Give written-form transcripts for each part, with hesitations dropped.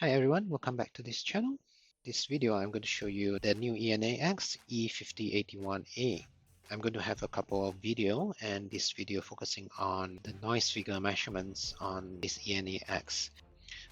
Hi everyone, welcome back to this channel. This video I'm going to show you the new ENA-X E5081A. I'm going to have a couple of video and this video focusing on the noise figure measurements on this ENA-X.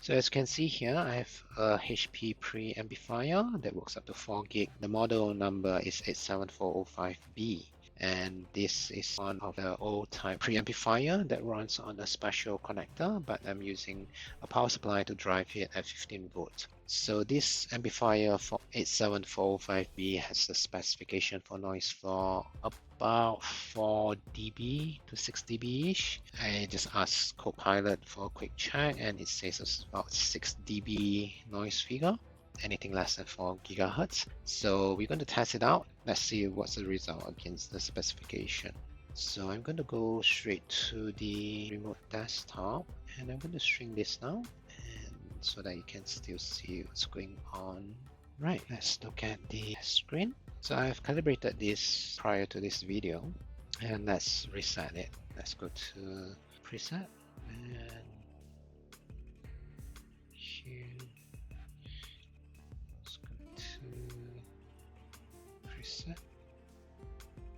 So as you can see here, I have a HP preamplifier that works up to 4 gig. The model number is 87405B. And this is one of the old type preamplifier that runs on a special connector, but I'm using a power supply to drive it at 15 volts. So this amplifier for 87405B has a specification for noise floor about 4 dB to 6 dB ish. I just asked Copilot for a quick check and it says it's about 6 dB noise figure. Anything less than 4 gigahertz. So we're going to test it out. Let's see what's the result against the specification. So I'm going to go straight to the remote desktop and I'm going to shrink this now and so that you can still see what's going on. Right, let's look at the screen. So I've calibrated this prior to this video and let's reset it. Let's go to preset and here.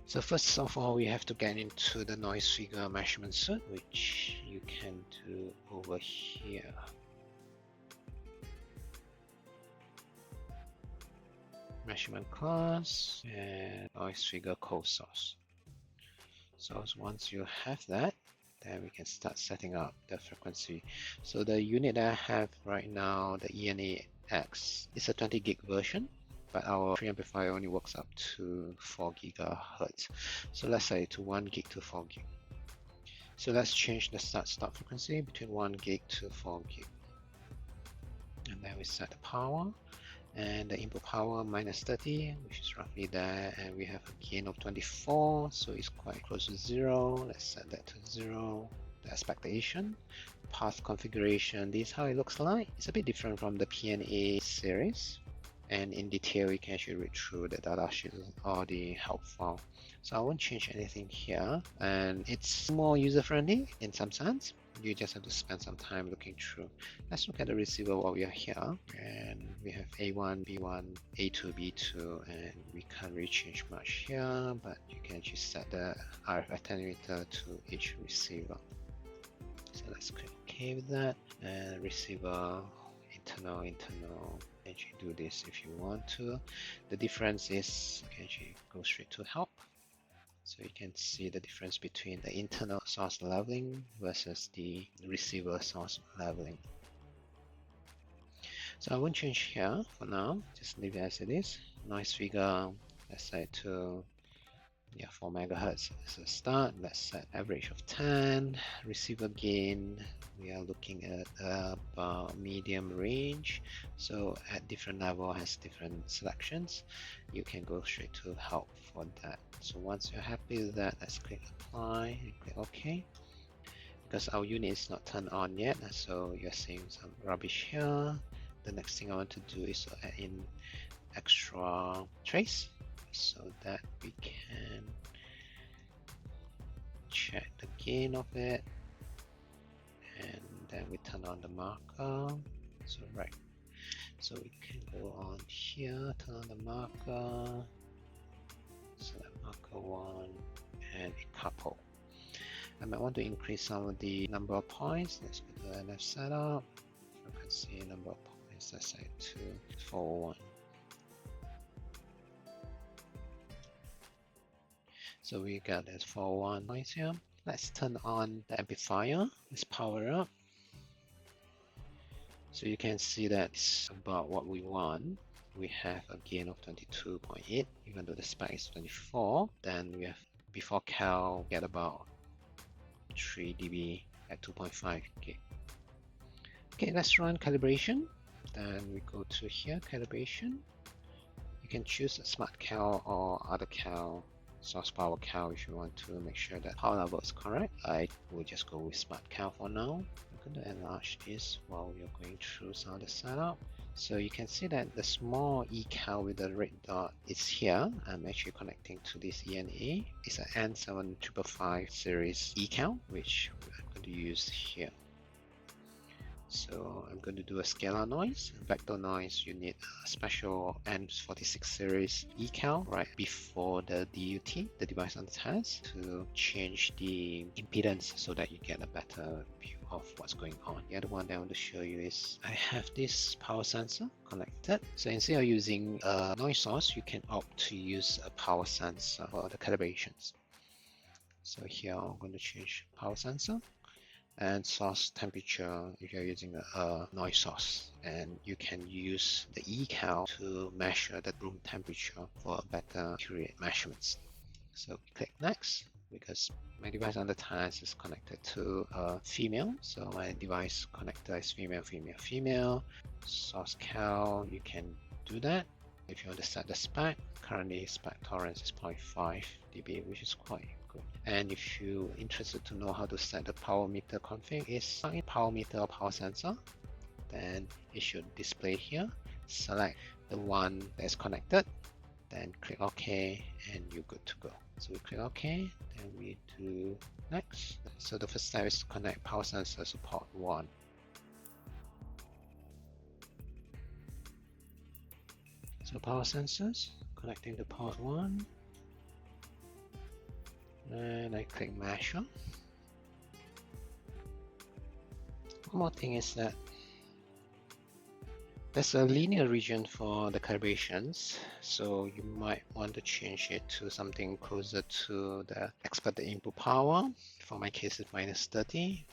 So first of all, we have to get into the noise figure measurement suite, which you can do over here. Measurement class and noise figure code source. So once you have that, then we can start setting up the frequency. So the unit that I have right now, the ENA-X, is a 20 gig version. But our preamplifier only works up to 4 gigahertz. So let's say to 1 gig to 4 gig. So let's change the start frequency between 1 gig to 4 gig. And then we set the power and the input power minus 30, which is roughly there. And we have a gain of 24, so it's quite close to 0. Let's set that to 0. The expectation, path configuration, this is how it looks like. It's a bit different from the PNA series. And in detail, you can actually read through the data sheet or the help file. So I won't change anything here, and it's more user-friendly in some sense. You just have to spend some time looking through. Let's look at the receiver while we are here, and we have A1, B1, A2, B2, and we can't really change much here, but you can actually set the RF attenuator to each receiver. So let's click OK with that, and receiver internal. You can do this if you want to. The difference is you can actually go straight to help. So you can see the difference between the internal source leveling versus the receiver source leveling. So I won't change here for now, just leave it as it is. Noise figure, let's set to 4 megahertz as a start. Let's set average of 10. Receiver gain, we are looking at about medium range. So at different level has different selections. You can go straight to help for that. So once you're happy with that, let's click apply and click OK. Because our unit is not turned on yet, so you're seeing some rubbish here. The next thing I want to do is to add in extra trace, so that we can check the gain of it, and then we turn on the marker. So right, so we can go on here, turn on the marker, select marker 1 and a couple. I might want to increase some of the number of points. Let's go to NF setup, frequency, number of points, let's say to 401. So we got that 401 noise here. Let's turn on the amplifier. Let's power up. So you can see that it's about what we want. We have a gain of 22.8, even though the spec is 24. Then we have before cal get about 3 dB at 2.5 gig. Okay, let's run calibration. Then we go to here, calibration. You can choose a smart cal or other cal, source power cal if you want to make sure that power level is correct. I will just go with smart cal for now. I'm going to enlarge this while we are going through some of the setup. So you can see that the small eCal with the red dot is here. I'm actually connecting to this ENA. It's an N7555 series eCal, which I'm going to use here. So I'm going to do a scalar noise. Vector noise, you need a special N46 series ecal right before the DUT, the device on the test, to change the impedance so that you get a better view of what's going on. The other one that I want to show you is I have this power sensor connected. So instead of using a noise source, you can opt to use a power sensor for the calibrations. So here I'm going to change power sensor and source temperature if you're using a noise source, and you can use the ecal to measure the room temperature for better accurate measurements. So click next, because my device on the test is connected to a female, so my device connector is female. Source cal, you can do that. If you want to set the spec, currently spec tolerance is 0.5 dB, which is quite good. And if you're interested to know how to set the power meter config, is in power meter or power sensor, then it should display here. Select the one that is connected, then click OK, and you're good to go. So we click OK, then we do next. So the first step is to connect power sensor to port 1. So power sensors, connecting to port 1, and I click measure. One more thing is that there's a linear region for the calibrations, so you might want to change it to something closer to the expected input power. For my case, it's -30,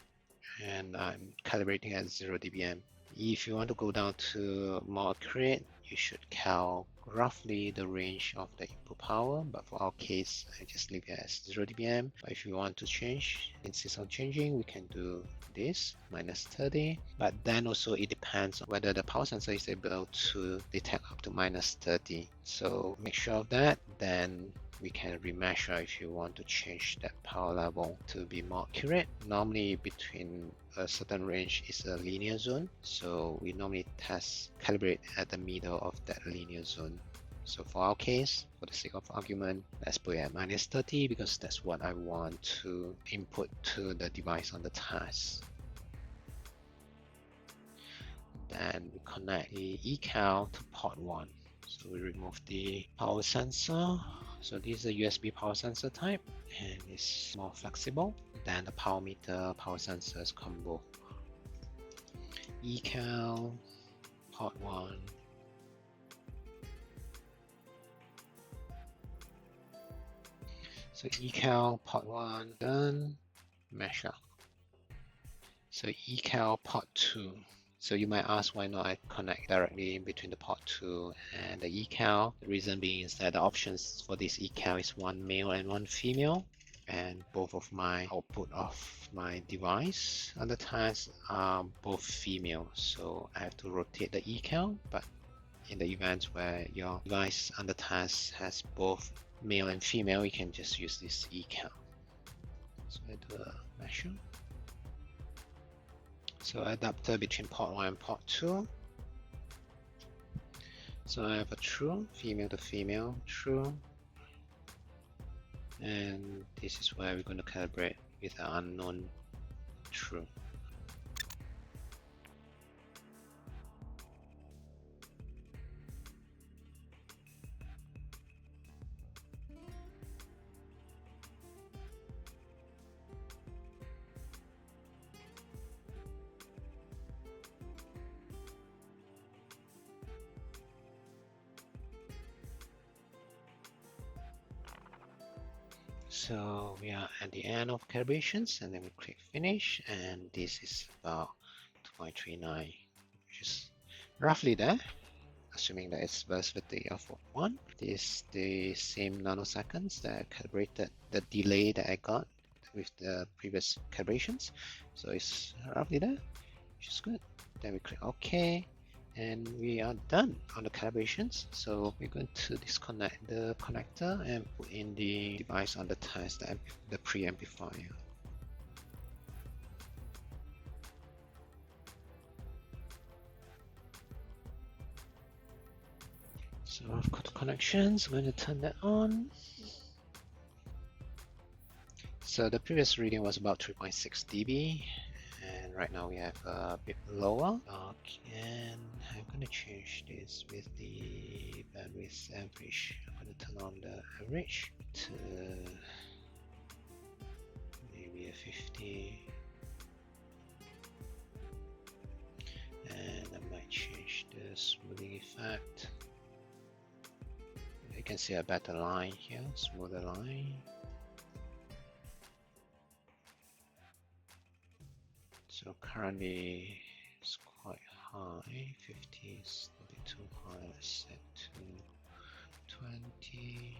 and I'm calibrating at 0 dBm. If you want to go down to more accurate, you should cal roughly the range of the input power, but for our case, I just leave it as 0 dBm. But if you want to change, insist on changing, we can do this, -30, but then also it depends on whether the power sensor is able to detect up to -30. So make sure of that, then we can remeasure if you want to change that power level to be more accurate. Normally between a certain range is a linear zone, so we normally calibrate at the middle of that linear zone. So for our case, for the sake of argument, let's put it at -30 because that's what I want to input to the device on the test. Then we connect the ecal to port 1. So we remove the power sensor. So this is a USB power sensor type, and it's more flexible than the power meter power sensors combo. Ecal, port 1. So ecal, port 1, done, measure. So ecal, port 2. So you might ask why not I connect directly in between the port 2 and the ecal. The reason being is that the options for this ecal is one male and one female, and both of my output of my device on the test are both female, so I have to rotate the ecal. But in the event where your device on the test has both male and female, you can just use this ecal. So I do a measure. So adapter between port 1 and port 2. So I have a true, female to female, true. And this is where we're going to calibrate with an unknown true. So we are at the end of calibrations, and then we click finish, and this is about 2.39, which is roughly there, assuming that it's velocity of 1. This is the same nanoseconds that I calibrated, the delay that I got with the previous calibrations. So it's roughly there, which is good. Then we click OK, and we are done on the calibrations. So we're going to disconnect the connector and put in the device on the test, the preamplifier. So I've got the connections, I'm going to turn that on. So the previous reading was about 3.6 dB, and right now we have a bit lower. And I'm going to change this with the bandwidth average. I'm going to turn on the average to maybe a 50. And I might change the smoothing effect. You can see a better line here, smoother line. So currently it's quite high, 50 is a bit too high. Let's set to 20.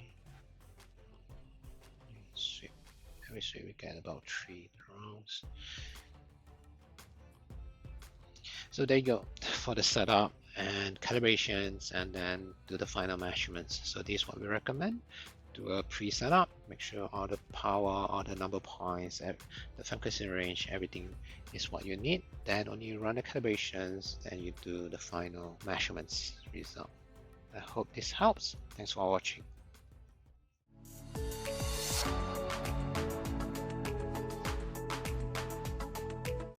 Sweep. Every sweep we get about 3 rounds. So there you go for the setup and calibrations, and then do the final measurements. So this is what we recommend. Do a pre-setup, make sure all the power, all the number of points, the frequency range, everything is what you need. Then only you run the calibrations, then you do the final measurements result. I hope this helps. Thanks for watching.